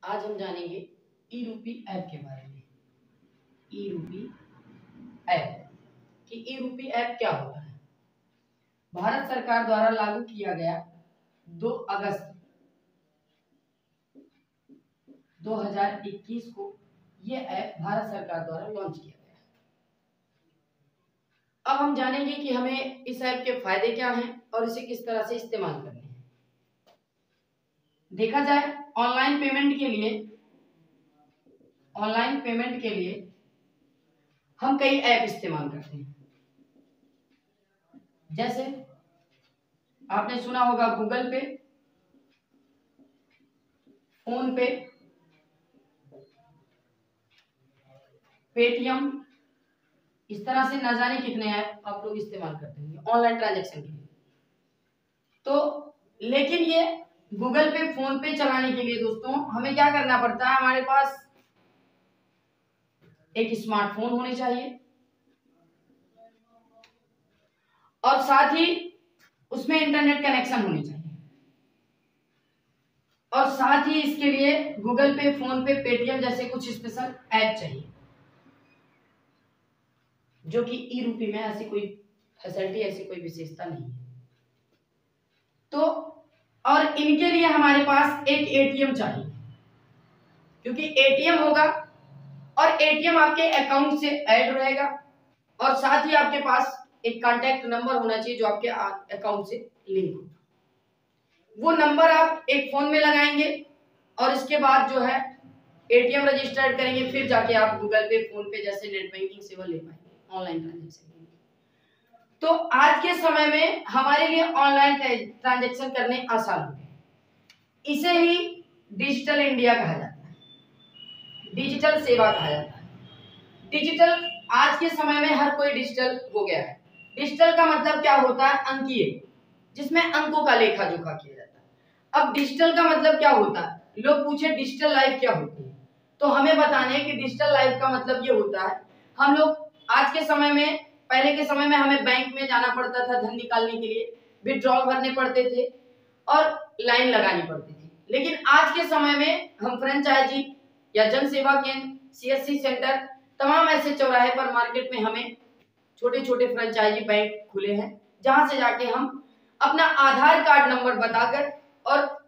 आज हम जानेंगे ई रूपी ऐप के बारे में। ई रूपी ऐप कि ई रूपी ऐप क्या होता है। भारत सरकार द्वारा लागू किया गया 2 अगस्त 2021 को यह ऐप भारत सरकार द्वारा लॉन्च किया गया। अब हम जानेंगे कि हमें इस ऐप के फायदे क्या हैं और इसे किस तरह से इस्तेमाल करने हैं। देखा जाए ऑनलाइन पेमेंट के लिए हम कई ऐप इस्तेमाल करते हैं। जैसे आपने सुना होगा गूगल पे, फोन पे, पेटीएम, इस तरह से न जाने कितने ऐप आप लोग इस्तेमाल करते हैं ऑनलाइन ट्रांजैक्शन के लिए। तो लेकिन ये गूगल पे, फोन पे चलाने के लिए दोस्तों हमें क्या करना पड़ता है, हमारे पास एक स्मार्टफोन होने चाहिए और साथ ही उसमें इंटरनेट कनेक्शन होनी चाहिए और साथ ही इसके लिए गूगल पे, फोन पे, पेटीएम जैसे कुछ स्पेशल ऐप चाहिए, जो कि ई रूपी में ऐसी कोई फैसिलिटी, ऐसी कोई विशेषता नहीं है। तो और इनके लिए हमारे पास एक एटीएम चाहिए, क्योंकि एटीएम होगा और एटीएम आपके अकाउंट से ऐड रहेगा और साथ ही आपके पास एक कांटेक्ट नंबर होना चाहिए जो आपके अकाउंट से लिंक हो। वो नंबर आप एक फोन में लगाएंगे और इसके बाद जो है एटीएम रजिस्टर्ड करेंगे, फिर जाके आप गूगल पे, फोन पे जैसे नेट बैंकिंग सेवा ले पाएंगे ऑनलाइन ट्रांजैक्शन। तो आज के समय में हमारे लिए ऑनलाइन ट्रांजैक्शन करने आसान हो गए। इसे ही डिजिटल इंडिया कहा जाता है, डिजिटल सेवा कहा जाता है। डिजिटल आज के समय में हर कोई डिजिटल हो गया है। डिजिटल का मतलब क्या होता है, अंकीय, जिसमें अंकों का लेखा जोखा किया जाता है। अब डिजिटल का मतलब क्या होता है, लोग पूछे डिजिटल लाइफ क्या होती है, तो हमें बताने कि डिजिटल लाइफ का मतलब ये होता है, हम लोग आज के समय में, पहले के समय में हमें बैंक में जाना पड़ता था धन निकालने के लिए, विड्रॉल भरने पड़ते थे और लाइन लगानी पड़ती थी। लेकिन आज के समय में हम फ्रेंचाइजी या जन सेवा केंद्र, सीएससी सेंटर, तमाम ऐसे चौराहे पर मार्केट में हमें छोटे छोटे फ्रेंचाइजी बैंक खुले हैं, जहां से जाके हम अपना आधार कार्ड नंबर बताकर और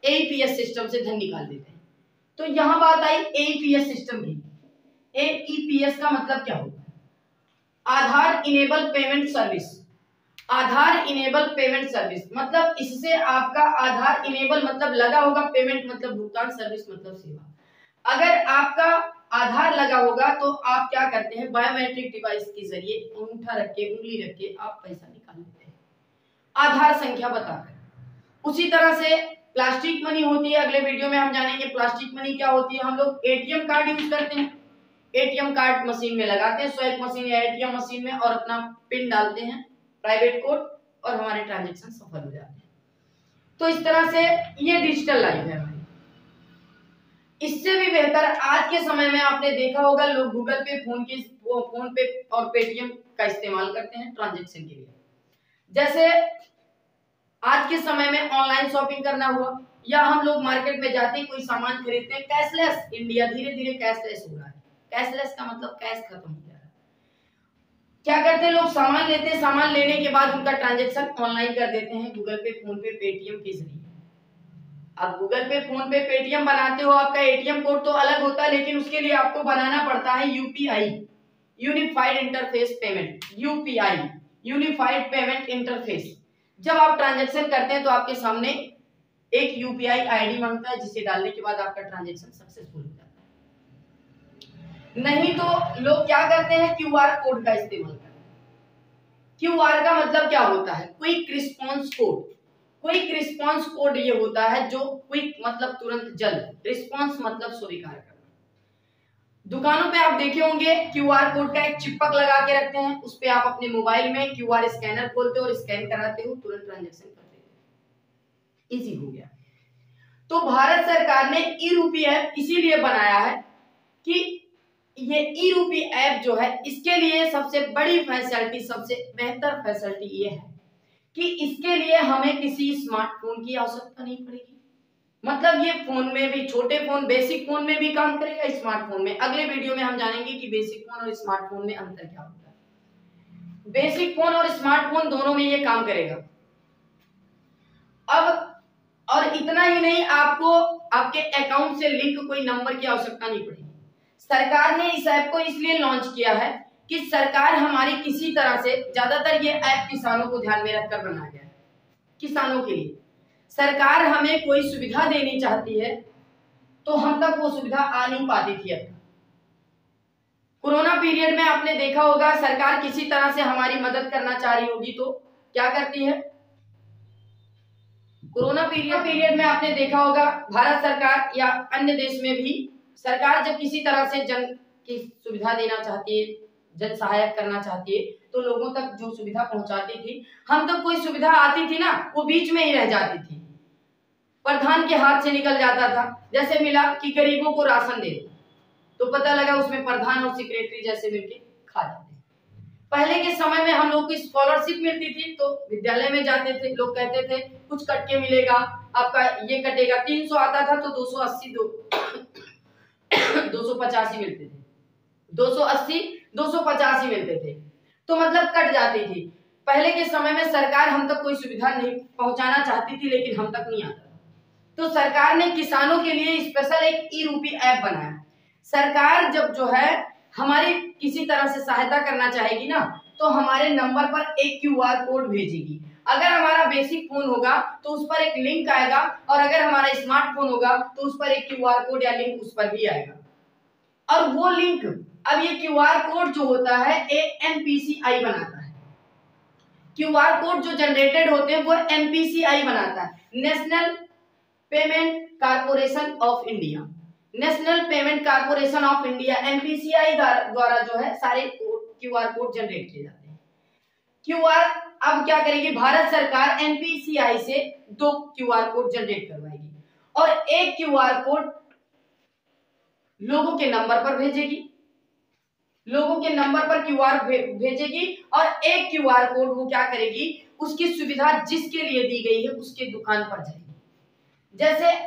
एईपीएस सिस्टम से धन निकाल देते हैं। तो यहां बात आई एईपीएस सिस्टम की। एईपीएस का मतलब क्या होता है, आधार इनेबल पेमेंट सर्विस। आधार इनेबल पेमेंट सर्विस मतलब इससे आपका आधार इनेबल मतलब लगा होगा, पेमेंट मतलब भुगतान, सर्विस मतलब सेवा। अगर आपका आधार लगा होगा तो आप क्या करते हैं, बायोमेट्रिक डिवाइस के जरिए अंगूठा रख के, उंगली रख के आप पैसा निकाल लेते हैं आधार संख्या बताकर। उसी तरह से प्लास्टिक मनी होती है, अगले वीडियो में हम जानेंगे प्लास्टिक मनी क्या होती है। हम लोग एटीएम कार्ड यूज करते हैं, एटीएम कार्ड मशीन में लगाते हैं, स्वाइप मशीन या एटीएम मशीन में, और अपना पिन डालते हैं, प्राइवेट कोड, और हमारे ट्रांजैक्शन सफल हो जाते हैं। तो इस तरह से ये डिजिटल लाइफ है हमारी। इससे भी बेहतर आज के समय में आपने देखा होगा लोग गूगल पे, फोन पे और पेटीएम का इस्तेमाल करते हैं ट्रांजैक्शन के लिए। जैसे आज के समय में ऑनलाइन शॉपिंग करना हुआ, या हम लोग मार्केट में जाते हैं कोई सामान खरीदते हैं, कैशलेस इंडिया धीरे धीरे कैशलेस हो रहा है। कैशलेस का मतलब कैश खत्म हो जा रहा है। क्या करते हैं लोग, सामान लेते हैं, सामान लेने के बाद उनका ट्रांजैक्शन ऑनलाइन कर देते हैं गूगल पे, फोन पे, पेटीएम के जरिए। अब गूगल पे, फोन पे, पेटीएम बनाते हो, आपका एटीएम कोड तो अलग होता है, लेकिन उसके लिए आपको बनाना पड़ता है UPI, unified interface payment, UPI, unified payment interface. जब आप ट्रांजैक्शन करते हैं तो आपके सामने एक यूपीआई आईडी मांगता है, जिसे डालने के बाद आपका ट्रांजैक्शन सक्सेसफुल हो जाता है। नहीं तो लोग क्या करते हैं, क्यूआर कोड का इस्तेमाल करते हैं। क्यूआर का मतलब क्या होता है, quick response code. Quick response code ये होता है जो क्विक मतलब तुरंत, जल्द, रिस्पांस मतलब स्वीकार करना। दुकानों पे आप देखे होंगे क्यूआर कोड का एक चिपक लगा के रखते हैं, उस पे आप अपने मोबाइल में क्यूआर स्कैनर खोलते हो और स्कैन कराते हो, तुरंत ट्रांजैक्शन करते हो, इजी हो गया। तो भारत सरकार ने ई रूपी ऐप इसीलिए बनाया है कि ये ई रूपी ऐप जो है, इसके लिए सबसे बड़ी फैसिलिटी, सबसे बेहतर फैसिलिटी ये है कि इसके लिए हमें किसी स्मार्टफोन की आवश्यकता नहीं पड़ेगी, मतलब ये फोन में भी, छोटे फोन बेसिक फोन में भी काम करेगा, स्मार्टफोन में। अगले वीडियो में हम जानेंगे कि बेसिक फोन और स्मार्टफोन में अंतर क्या होता है। बेसिक फोन और स्मार्टफोन दोनों में ये काम करेगा। अब और इतना ही नहीं, आपको आपके अकाउंट से लिंक कोई नंबर की आवश्यकता नहीं पड़ेगी। सरकार ने इस ऐप को इसलिए लॉन्च किया है कि सरकार हमारी किसी तरह से, ज्यादातर ये ऐप किसानों को ध्यान में रखकर बनाया गया है। किसानों के लिए सरकार हमें कोई सुविधा देनी चाहती है तो हम तक वो सुविधा आ नहीं पाती थी। अब कोरोना पीरियड में आपने देखा होगा, सरकार किसी तरह से हमारी मदद करना चाह रही होगी तो क्या करती है। कोरोना पीरियड में आपने देखा होगा, भारत सरकार या अन्य देश में भी सरकार जब किसी तरह से जन की सुविधा देना चाहती है, जन सहायक करना चाहती है, तो लोगों तक जो सुविधा पहुंचाती थी, हम तक कोई सुविधा आती थी ना, वो बीच में ही रह जाती थी, प्रधान के हाथ से निकल जाता था। जैसे मिला कि गरीबों को राशन दे, तो पता लगा उसमें प्रधान और सेक्रेटरी जैसे मिलके खा जाते। पहले के समय में हम लोग को स्कॉलरशिप मिलती थी तो विद्यालय में जाते थे, लोग कहते थे कुछ कट के मिलेगा, आपका ये कटेगा। 300 आता था तो 280 285 मिलते थे, 280 285 मिलते थे, तो मतलब कट जाती थी। पहले के समय में सरकार हम तक कोई सुविधा नहीं पहुंचाना चाहती थी, लेकिन हम तक नहीं आता, तो सरकार ने किसानों के लिए स्पेशल एक ई-रूपी ऐप बनाया। सरकार जब जो है हमारी किसी तरह से सहायता करना चाहेगी ना, तो हमारे नंबर पर एक क्यूआर कोड भेजेगी। अगर हमारा बेसिक फोन होगा तो उस पर एक लिंक आएगा, और अगर हमारा स्मार्टफोन होगा तो उस पर एक क्यूआर कोड या लिंक उस पर भी आएगा। और वो लिंक, अब ये क्यूआर कोड जो होता है एनपीसीआई बनाता है। क्यूआर कोड जो जनरेटेड होते हैं वो एनपीसीआई बनाता है, national payment corporation of India. National payment corporation of India NPCI द्वारा जो है सारे क्यूआर कोड जनरेट किए जाते हैं। क्यूआर अब क्या करेगी, भारत सरकार एनपीसीआई से 2 क्यूआर कोड जनरेट करवाएगी, और एक क्यूआर कोड लोगों के नंबर पर भेजेगी, लोगों के नंबर पर क्यूआर भेजेगी, और एक क्यूआर कोड वो क्या करेगी, उसकी सुविधा जिसके लिए दी गई है उसके दुकान पर जाएगी। जैसे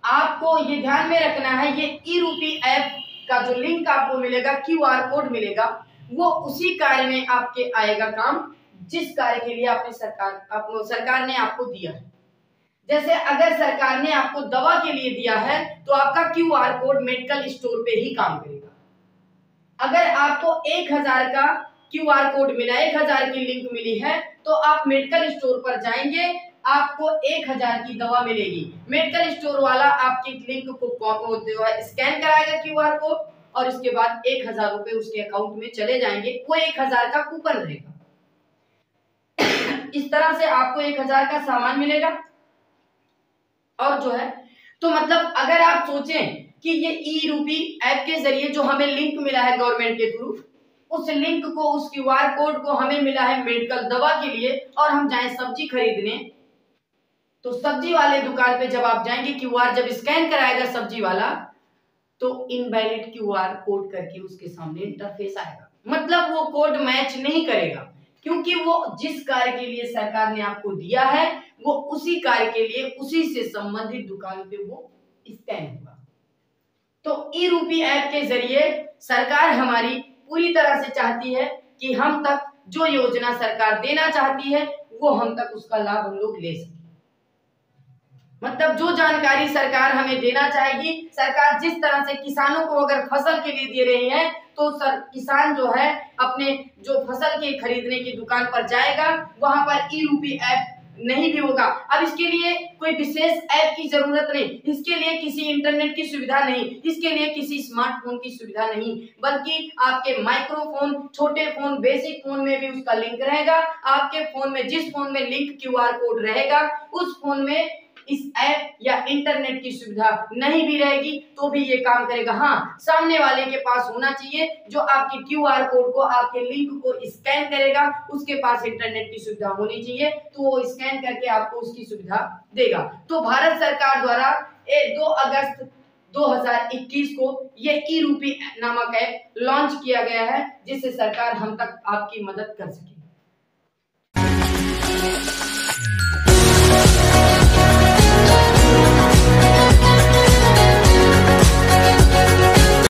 आपको ये ध्यान में रखना है, ये ई-रूपी ऐप का जो लिंक आपको मिलेगा, क्यूआर कोड मिलेगा, वो उसी कार्य में आपके आएगा काम जिस कार्य के लिए आपने सरकार ने आपको दिया है। जैसे अगर सरकार ने आपको दवा के लिए दिया है तो आपका क्यूआर कोड मेडिकल स्टोर पे ही काम करेगा। अगर आपको 1000 का क्यूआर कोड मिला, 1000 की लिंक मिली है, तो आप मेडिकल स्टोर पर जाएंगे, आपको 1000 की दवा मिलेगी। मेडिकल स्टोर वाला आपकी लिंक को स्कैन कराएगा क्यूआर कोड, और इसके बाद 1000 रुपए उसके अकाउंट में चले जाएंगे, वो 1000 का कूपन रहेगा। इस तरह से आपको 1000 का सामान मिलेगा। और जो है तो मतलब अगर आप सोचें कि ये ई-रूपी ऐप के जरिए जो हमें लिंक मिला है गवर्नमेंट के थ्रू, उस लिंक को, उस क्यूआर कोड को हमें मिला है मेडिकल दवा के लिए, और हम जाएं सब्जी खरीदने, तो सब्जी वाले दुकान पे जब आप जाएंगे, क्यूआर जब स्कैन कराएगा सब्जी वाला, तो इनवैलिड क्यूआर कोड करके उसके सामने इंटरफेस आएगा। मतलब वो कोड मैच नहीं करेगा, क्योंकि वो जिस कार्य के लिए सरकार ने आपको दिया है वो उसी कार्य के लिए उसी से संबंधित दुकान पे वो स्कैन होगा। तो ई-रूपी ऐप के जरिए सरकार हमारी पूरी तरह से चाहती है कि हम तक जो योजना सरकार देना चाहती है वो हम तक उसका लाभ हम लोग ले सकें। मतलब जो जानकारी सरकार हमें देना चाहेगी, सरकार जिस तरह से किसानों को अगर फसल के लिए दे रही है, तो किसान जो है अपने जो फसल के खरीदने की दुकान पर जाएगा, वहां पर ई-रूपी ऐप नहीं भी होगा। अब इसके लिए कोई विशेष ऐप की जरूरत नहीं, इसके लिए किसी इंटरनेट की सुविधा नहीं, इसके लिए किसी स्मार्टफोन की सुविधा नहीं, बल्कि आपके माइक्रोफोन, छोटे फोन, बेसिक फोन में भी उसका लिंक रहेगा। आपके फोन में, जिस फोन में लिंक क्यूआर कोड रहेगा, उस फोन में इस ऐप या इंटरनेट की सुविधा नहीं भी रहेगी तो भी ये काम करेगा। हाँ, सामने वाले के पास होना चाहिए जो आपके क्यूआर कोड को, आपके लिंक को स्कैन करेगा, उसके पास इंटरनेट की सुविधा होनी चाहिए, तो वो स्कैन करके आपको उसकी सुविधा देगा। तो भारत सरकार द्वारा 2 अगस्त 2021 को ये ई-रूपी नामक ऐप लॉन्च किया गया है, जिससे सरकार हम तक आपकी मदद कर सके।